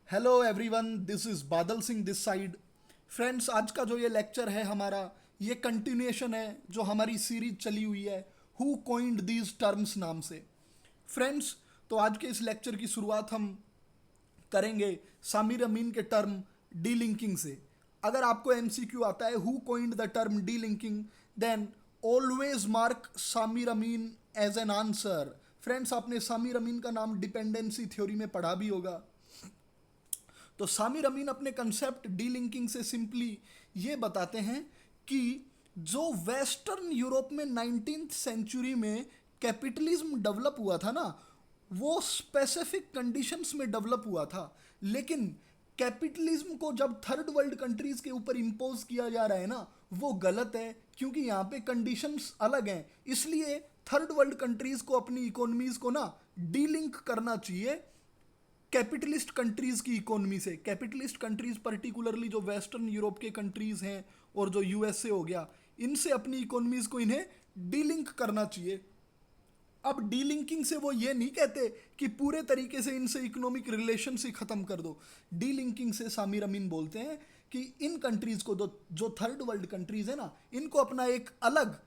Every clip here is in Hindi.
हेलो एवरीवन, दिस इज़ बादल सिंह दिस साइड। फ्रेंड्स, आज का जो ये लेक्चर है हमारा, ये कंटिन्यूएशन है जो हमारी सीरीज चली हुई है हु कोइंड दीज टर्म्स नाम से। फ्रेंड्स, तो आज के इस लेक्चर की शुरुआत हम करेंगे सामिर अमीन के टर्म डी लिंकिंग से। अगर आपको एमसीक्यू आता है who coined the term delinking, then always mark Samir Amin as an answer. Friends, आपने सामिर अमीन का नाम डिपेंडेंसी थ्योरी में पढ़ा भी होगा। तो सामिर अमीन अपने कंसेप्ट डी लिंकिंग से सिंपली ये बताते हैं कि जो वेस्टर्न यूरोप में 19th सेंचुरी में कैपिटलिज्म डेवलप हुआ था ना, वो स्पेसिफिक कंडीशंस में डेवलप हुआ था। लेकिन कैपिटलिज्म को जब थर्ड वर्ल्ड कंट्रीज के ऊपर इम्पोज किया जा रहा है ना, वो गलत है, क्योंकि यहाँ पे कंडीशंस अलग हैं। इसलिए थर्ड वर्ल्ड कंट्रीज को अपनी इकोनॉमीज को ना डीलिंक करना चाहिए कैपिटलिस्ट कंट्रीज की इकोनॉमी से। कैपिटलिस्ट कंट्रीज पर्टिकुलरली जो वेस्टर्न यूरोप के कंट्रीज हैं और जो यूएसए हो गया, इनसे अपनी इकोनॉमीज को इन्हें डीलिंक करना चाहिए। अब डीलिंकिंग से वो ये नहीं कहते कि पूरे तरीके से इनसे इकोनॉमिक रिलेशन ही खत्म कर दो। डीलिंकिंग से सामिर अमीन बोलते हैं कि इन कंट्रीज को जो थर्ड वर्ल्ड कंट्रीज है ना, इनको अपना एक अलग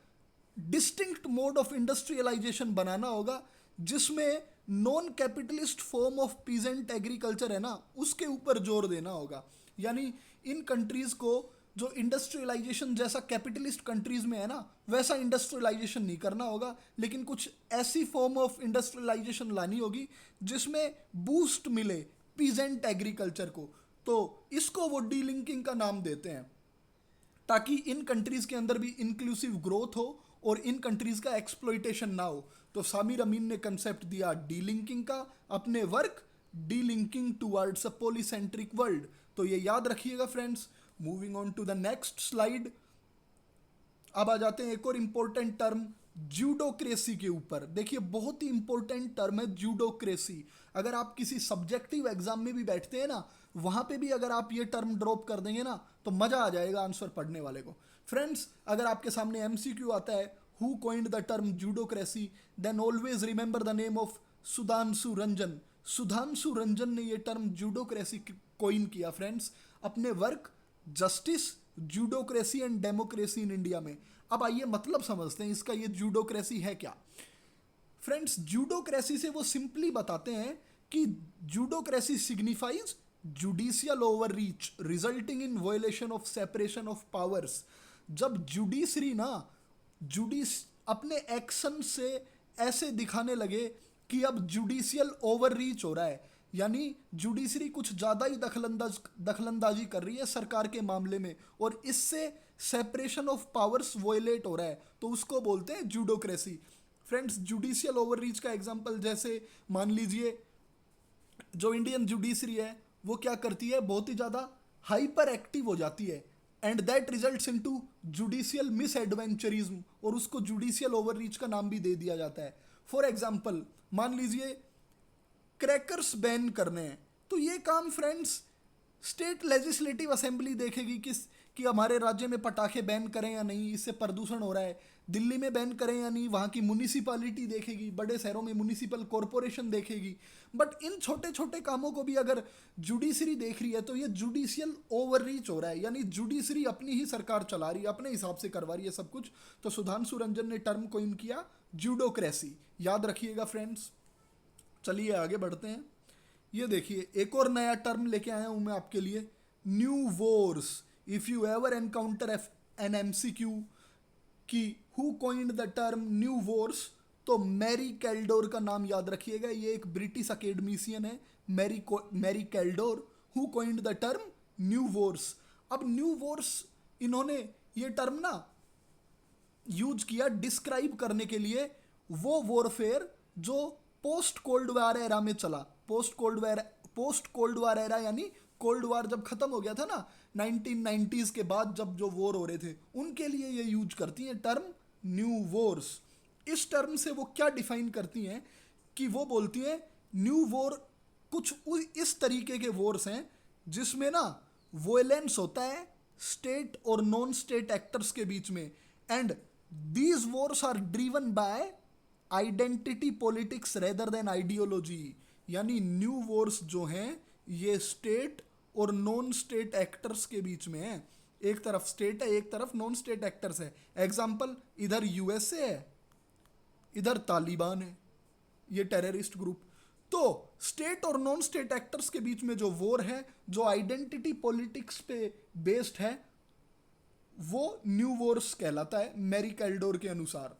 डिस्टिंक्ट मोड ऑफ इंडस्ट्रियलाइजेशन बनाना होगा, जिसमें non capitalist form of peasant agriculture है ना, उसके ऊपर जोर देना होगा। यानी इन कंट्रीज को जो इंडस्ट्रियलाइजेशन जैसा कैपिटलिस्ट कंट्रीज में है ना, वैसा इंडस्ट्रियलाइजेशन नहीं करना होगा, लेकिन कुछ ऐसी फॉर्म ऑफ इंडस्ट्रियलाइजेशन लानी होगी जिसमें बूस्ट मिले पीजेंट एग्रीकल्चर को। तो इसको वो डीलिंकिंग का नाम देते हैं, ताकि इन कंट्रीज के अंदर भी इंक्लूसिव ग्रोथ हो और इन कंट्रीज का एक्सप्लॉइटेशन ना हो। तो सामिर अमीन ने कंसेप्ट दिया डीलिंकिंग का अपने work delinking towards a polycentric world. तो ये याद रखिएगा friends. Moving on to the next slide. अब आ जाते हैं एक और इम्पोर्टेंट टर्म जूडोक्रेसी के ऊपर। देखिए, बहुत ही इंपॉर्टेंट टर्म है जूडोक्रेसी। अगर आप किसी सब्जेक्टिव एग्जाम में भी बैठते हैं ना, वहां पे भी अगर आप ये टर्म ड्रॉप कर देंगे ना, तो मजा आ जाएगा आंसर पढ़ने वाले को। फ्रेंड्स, अगर आपके सामने एमसीक्यू आता है who coined the term judocracy, then always remember the name of Sudhanshu Ranjan. Sudhanshu Ranjan ने ये टर्म जूडोक्रेसी कोइन किया फ्रेंड्स, अपने work justice judocracy and democracy in India में। अब आइए मतलब समझते हैं इसका, ये जूडोक्रेसी है क्या। फ्रेंड्स, जूडोक्रेसी से वो सिंपली बताते हैं कि judocracy signifies judicial overreach resulting in violation of separation of powers. जब जुडिशरी ना जुडिस अपने एक्शन से ऐसे दिखाने लगे कि अब जुडिशियल ओवर रीच हो रहा है, यानी जुडिशरी कुछ ज़्यादा ही दखलंदाजी कर रही है सरकार के मामले में, और इससे सेपरेशन ऑफ पावर्स वोयलेट हो रहा है, तो उसको बोलते हैं जूडोक्रेसी। फ्रेंड्स, जुडिशियल ओवर रीच का एग्जांपल जैसे मान लीजिए जो इंडियन जुडिशरी है वो क्या करती है, बहुत ही ज़्यादा हाइपर एक्टिव हो जाती है, and that results into judicial miss adventurism, और उसको जुडिशियल ओवर रीच का नाम भी दे दिया जाता है। फॉर एग्जाम्पल, मान लीजिए क्रैकर्स बैन करने हैं, तो ये काम फ्रेंड्स स्टेट लेजिस्लेटिव असेंबली देखेगी कि हमारे राज्य में पटाखे बैन करें या नहीं, इससे प्रदूषण हो रहा है। दिल्ली में बैन करें या नहीं, वहाँ की म्यूनिसिपालिटी देखेगी, बड़े शहरों में म्यूनिसिपल कॉरपोरेशन देखेगी। बट इन छोटे छोटे कामों को भी अगर जुडिशरी देख रही है, तो ये जुडिशियल ओवर रीच हो रहा है, यानी जुडिशरी अपनी ही सरकार चला रही है, अपने हिसाब से करवा रही है सब कुछ। तो सुधांशु रंजन ने टर्म कोइन किया जूडोक्रेसी, याद रखिएगा फ्रेंड्स। चलिए आगे बढ़ते हैं। ये देखिए, एक और नया टर्म लेके आया हूं मैं आपके लिए, new wars. If you ever encounter an MCQ कि who coined the term new wars, तो मैरी कैल्डोर का नाम याद रखिएगा। ये एक ब्रिटिश अकेडमिशियन है, Mary Kaldor, who coined the term new wars. अब न्यू वॉर्स इन्होंने ये टर्म ना यूज किया डिस्क्राइब करने के लिए वो वॉरफेयर जो पोस्ट कोल्ड वार एरा में चला। पोस्ट कोल्ड वार एरा यानी कोल्ड वार जब खत्म हो गया था ना 1990s के बाद, जब जो वॉर हो रहे थे, उनके लिए ये यूज करती हैं टर्म न्यू वॉर्स। इस टर्म से वो क्या डिफाइन करती हैं कि वो बोलती हैं न्यू वॉर कुछ इस तरीके के वॉर्स हैं जिसमें ना वोलेंस होता है स्टेट और नॉन स्टेट एक्टर्स के बीच में, and these wars are driven by identity politics rather than ideology. यानी न्यू वॉर्स जो हैं ये स्टेट और नॉन स्टेट एक्टर्स के बीच में है। एक तरफ स्टेट है, एक तरफ नॉन स्टेट एक्टर्स है। एग्जाम्पल, इधर यूएसए है, इधर तालिबान है, ये टेररिस्ट ग्रुप। तो स्टेट और नॉन स्टेट एक्टर्स के बीच में जो वॉर है, जो आइडेंटिटी पॉलिटिक्स पे बेस्ड है, वो न्यू वॉर्स कहलाता है मैरी कैल्डोर के अनुसार।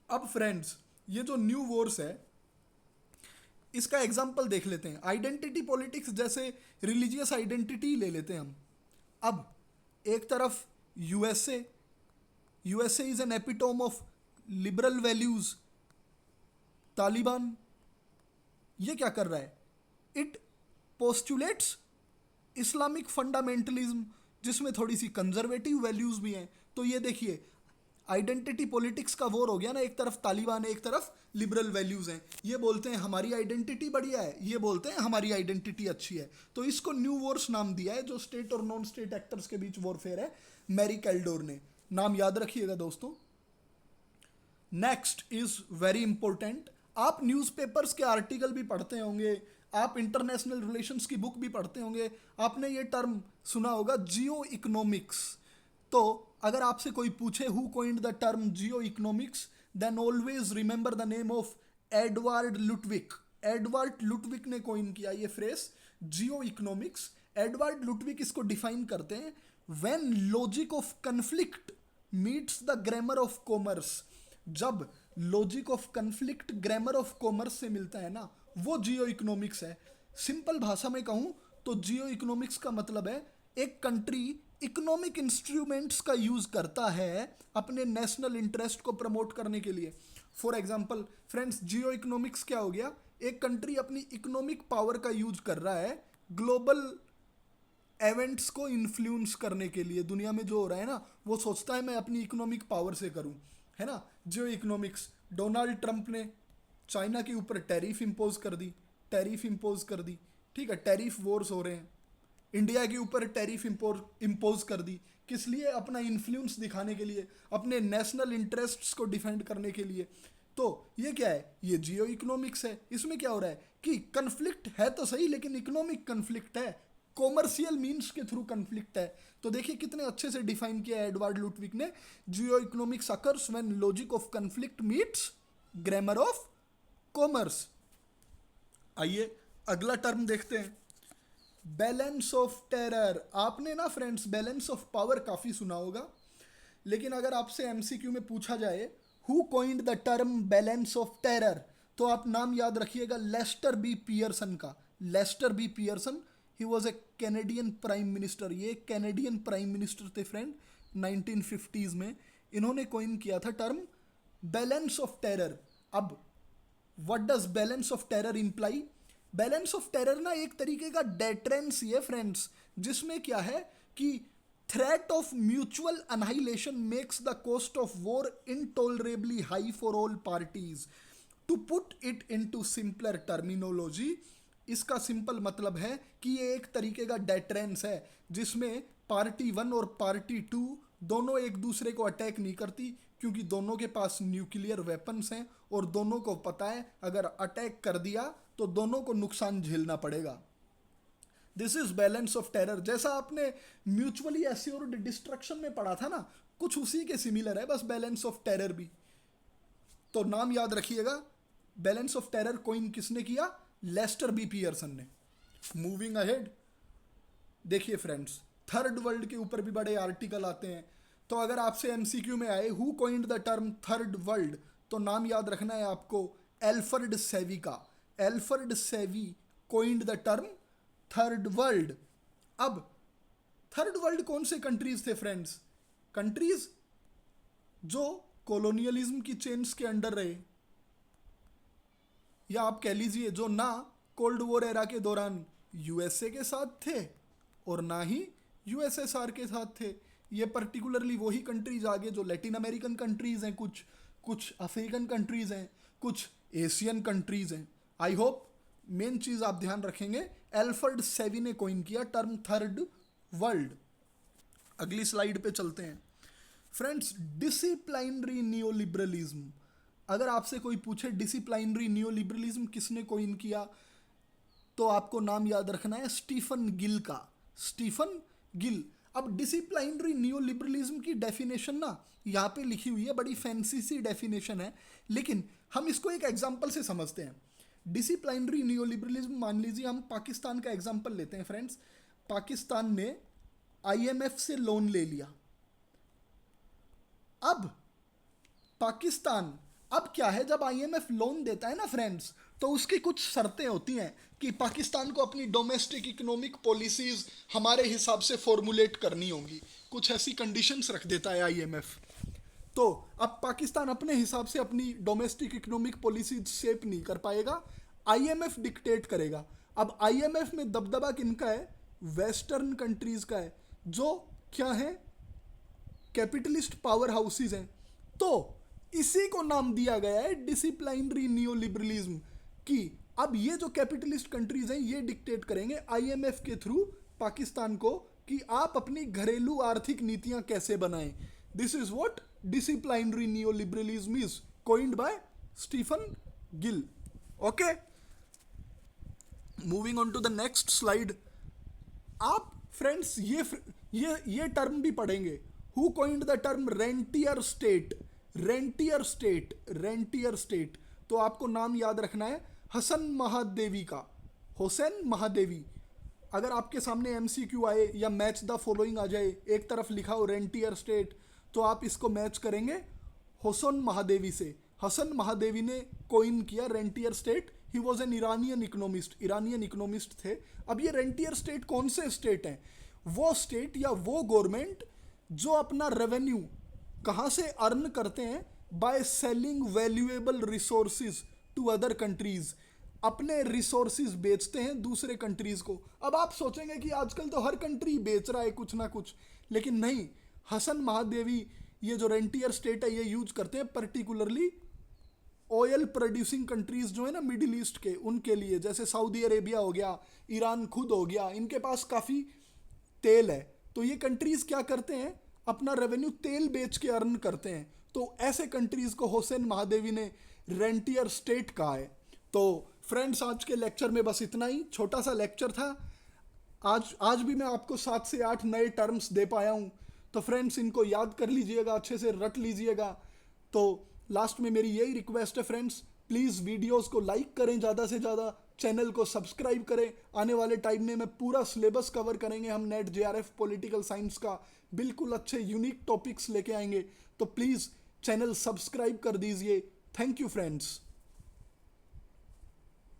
अब फ्रेंड्स, ये जो न्यू वॉर्स है, इसका एग्जाम्पल देख लेते हैं। आइडेंटिटी पॉलिटिक्स जैसे रिलीजियस आइडेंटिटी ले लेते हैं हम। अब एक तरफ USA, USA is an epitome of liberal values. Taliban ये क्या कर रहा है? इट पोस्टुलेट्स इस्लामिक फंडामेंटलिज्म, जिसमें थोड़ी सी कंजर्वेटिव वैल्यूज भी हैं। तो ये देखिए, आइडेंटिटी पॉलिटिक्स का वॉर हो गया ना। एक तरफ तालिबान है, एक तरफ लिबरल वैल्यूज हैं। ये बोलते हैं हमारी आइडेंटिटी बढ़िया है, ये बोलते हैं हमारी आइडेंटिटी अच्छी है। तो इसको न्यू वॉर्स नाम दिया है, जो स्टेट और नॉन स्टेट एक्टर्स के बीच वॉरफेयर है, मैरी कैल्डोर ने। नाम याद रखिएगा दोस्तों। Next is very important. आप न्यूज़पेपर्स के आर्टिकल भी पढ़ते होंगे, आप इंटरनेशनल रिलेशंस की बुक भी पढ़ते होंगे। आपने ये टर्म सुना होगा, जियो इकोनॉमिक्स। तो अगर आपसे कोई पूछे who coined the term geo economics, then always remember the name of Edward Luttwak. Edward Luttwak ने कॉइन किया ये phrase geo economics. Edward Luttwak इसको डिफाइन करते हैं, when logic of conflict meets the grammar of commerce. जब logic of conflict grammar of commerce से मिलता है ना, वो जियो इकोनॉमिक्स है। सिंपल भाषा में कहूँ तो जियो इकोनॉमिक्स का मतलब है एक कंट्री इकोनॉमिक इंस्ट्रूमेंट्स का यूज करता है अपने नेशनल इंटरेस्ट को प्रमोट करने के लिए। For example friends, Jio economics क्या हो गया? एक कंट्री अपनी इकोनॉमिक पावर का यूज कर रहा है ग्लोबल इवेंट्स को इन्फ्लुएंस करने के लिए। दुनिया में जो हो रहा है ना, वो सोचता है मैं अपनी इकोनॉमिक पावर से करूं, है ना। जियो इकोनॉमिक्स, डोनाल्ड ट्रंप ने चाइना के ऊपर टैरिफ इंपोज कर दी, टैरिफ इंपोज कर दी, ठीक है। टैरिफ वॉर्स हो रहे हैं, इंडिया के ऊपर टैरिफ इंपोज कर दी। किस लिए? अपना इन्फ्लुएंस दिखाने के लिए, अपने नेशनल इंटरेस्ट्स को डिफेंड करने के लिए। तो ये क्या है? ये जियो इकोनॉमिक्स है। इसमें क्या हो रहा है कि कन्फ्लिक्ट है तो सही, लेकिन इकोनॉमिक कन्फ्लिक्ट है, कॉमर्शियल मीन्स के थ्रू कन्फ्लिक्ट है। तो देखिए कितने अच्छे से डिफाइन किया है एडवर्ड लुटविक ने, जियो economics occurs when logic of conflict meets grammar of commerce. आइए अगला टर्म देखते हैं, बैलेंस ऑफ टेरर। आपने ना फ्रेंड्स बैलेंस ऑफ पावर काफ़ी सुना होगा, लेकिन अगर आपसे एमसीक्यू में पूछा जाए who coined the term balance of terror, तो आप नाम याद रखिएगा लेस्टर बी पियर्सन का। Lester B Pearson, he was a Canadian prime minister. ये कैनेडियन प्राइम मिनिस्टर थे फ्रेंड 1950s में। इन्होंने कॉइन किया था टर्म बैलेंस ऑफ टेरर। अब what does balance of terror imply? Balance of terror ना एक तरीके का डेटरेंस ही है फ्रेंड्स, जिसमें क्या है कि threat of mutual annihilation makes the cost of war intolerably high for all parties. To put it into simpler terminology, इसका सिंपल मतलब है कि ये एक तरीके का डेटरेंस है, जिसमें पार्टी 1 और पार्टी 2 दोनों एक दूसरे को अटैक नहीं करती, क्योंकि दोनों के पास न्यूक्लियर वेपन्स हैं और दोनों को पता है अगर अटैक कर दिया तो दोनों को नुकसान झेलना पड़ेगा। This is balance of terror. जैसा आपने म्यूचुअली एश्योर्ड डिस्ट्रक्शन में पढ़ा था ना, कुछ उसी के सिमिलर है बस बैलेंस ऑफ टेरर भी। तो नाम याद रखिएगा, बैलेंस ऑफ टेरर कॉइन किसने किया? लेस्टर बी पियर्सन ने। मूविंग अहेड, देखिए फ्रेंड्स, थर्ड वर्ल्ड के ऊपर भी बड़े आर्टिकल आते हैं। तो अगर आपसे एमसीक्यू में आए who coined the term third world, तो नाम याद रखना है आपको एल्फ्रेड सेवी का। एल्फ्रेड सेवी coined the term third world. अब थर्ड वर्ल्ड कौन से कंट्रीज थे फ्रेंड्स? कंट्रीज जो कॉलोनियलिज्म की चेन्स के अंडर रहे, या आप कह लीजिए जो ना कोल्ड वॉर एरा के दौरान यूएसए के साथ थे और ना ही यूएसएसआर के साथ थे। ये पर्टिकुलरली वही कंट्रीज आगे जो लैटिन अमेरिकन कंट्रीज हैं, कुछ अफ्रीकन कंट्रीज हैं, कुछ एशियन कंट्रीज हैं। आई होप मेन चीज़ आप ध्यान रखेंगे, एल्फ्रेड सेवी ने कॉइन किया टर्म थर्ड वर्ल्ड। अगली स्लाइड पे चलते हैं फ्रेंड्स, डिसिप्लिनरी नियोलिबरलिज्म। अगर आपसे कोई पूछे डिसिप्लिनरी नियोलिबरलिज्म किसने कॉइन किया, तो आपको नाम याद रखना है स्टीफन गिल का, स्टीफन गिल। अब डिसिप्लिनरी नियोलिबरलिज्म की डेफिनेशन ना यहाँ पे लिखी हुई है, बड़ी फैंसी सी डेफिनेशन है, लेकिन हम इसको एक एग्जांपल से समझते हैं। डिसिप्लिनरी नियोलिबरलिज्म, मान लीजिए हम पाकिस्तान का एग्जांपल लेते हैं फ्रेंड्स। पाकिस्तान ने आईएमएफ से लोन ले लिया। अब पाकिस्तान, अब क्या है, जब आईएमएफ लोन देता है ना फ्रेंड्स, तो उसकी कुछ शर्तें होती हैं कि पाकिस्तान को अपनी डोमेस्टिक इकोनॉमिक पॉलिसीज हमारे हिसाब से फॉर्मुलेट करनी होंगी। कुछ ऐसी कंडीशंस रख देता है आईएमएफ। तो अब पाकिस्तान अपने हिसाब से अपनी डोमेस्टिक इकोनॉमिक पॉलिसीज शेप नहीं कर पाएगा, आईएमएफ डिक्टेट करेगा। अब आईएमएफ में दबदबा किनका है? वेस्टर्न कंट्रीज का है, जो क्या है, कैपिटलिस्ट पावर हाउसेज हैं। तो इसी को नाम दिया गया है डिसिप्लिनरी नियोलिबरलिज्म, कि अब ये जो कैपिटलिस्ट कंट्रीज हैं ये डिक्टेट करेंगे आईएमएफ के थ्रू पाकिस्तान को कि आप अपनी घरेलू आर्थिक नीतियां कैसे बनाएं। This is what disciplinary neoliberalism is, coined by Stephen Gill. Okay, moving on to the next slide. आप फ्रेंड्स ये टर्म भी पढ़ेंगे, who coined the term rentier state, rentier state, rentier state. तो आपको नाम याद रखना है हसन महादेवी का, हुसैन महादेवी। अगर आपके सामने एमसीक्यू आए या मैच द फॉलोइंग आ जाए, एक तरफ लिखा हो रेंटियर स्टेट, तो आप इसको मैच करेंगे हुसैन महादेवी से। हसन महादेवी ने कोइन किया rentier state. He was an Iranian economist, Iranian economist थे। अब ये रेंटियर स्टेट कौन से स्टेट हैं? वो स्टेट या वो गवर्नमेंट जो अपना रेवेन्यू कहाँ से अर्न करते हैं? By selling valuable resources to other countries. अपने रिसोर्सेज बेचते हैं दूसरे कंट्रीज को। अब आप सोचेंगे कि आजकल तो हर कंट्री बेच रहा है कुछ ना कुछ, लेकिन नहीं, हसन महादेवी ये जो रेंटियर स्टेट है ये यूज करते हैं पर्टिकुलरली ऑयल प्रोड्यूसिंग कंट्रीज जो है ना मिडिल ईस्ट के, उनके लिए। जैसे सऊदी अरेबिया हो गया, ईरान खुद हो गया, इनके पास काफ़ी तेल है, तो ये कंट्रीज क्या करते हैं? अपना रेवेन्यू तेल बेच के अर्न करते हैं। तो ऐसे कंट्रीज को हुसैन महादेवी ने रेंटियर स्टेट कहा है। तो फ्रेंड्स, आज के लेक्चर में बस इतना ही, छोटा सा लेक्चर था। आज भी मैं आपको 7 से 8 नए टर्म्स दे पाया हूँ। तो फ्रेंड्स, इनको याद कर लीजिएगा, अच्छे से रट लीजिएगा। तो लास्ट में मेरी यही रिक्वेस्ट है फ्रेंड्स, प्लीज़ वीडियोस को लाइक करें ज़्यादा से ज़्यादा, चैनल को सब्सक्राइब करें। आने वाले टाइम में मैं पूरा सिलेबस कवर करेंगे हम नेट जेआरएफ पॉलिटिकल साइंस का, बिल्कुल अच्छे यूनिक टॉपिक्स लेके आएंगे। तो प्लीज़ चैनल सब्सक्राइब कर दीजिए। Thank you friends.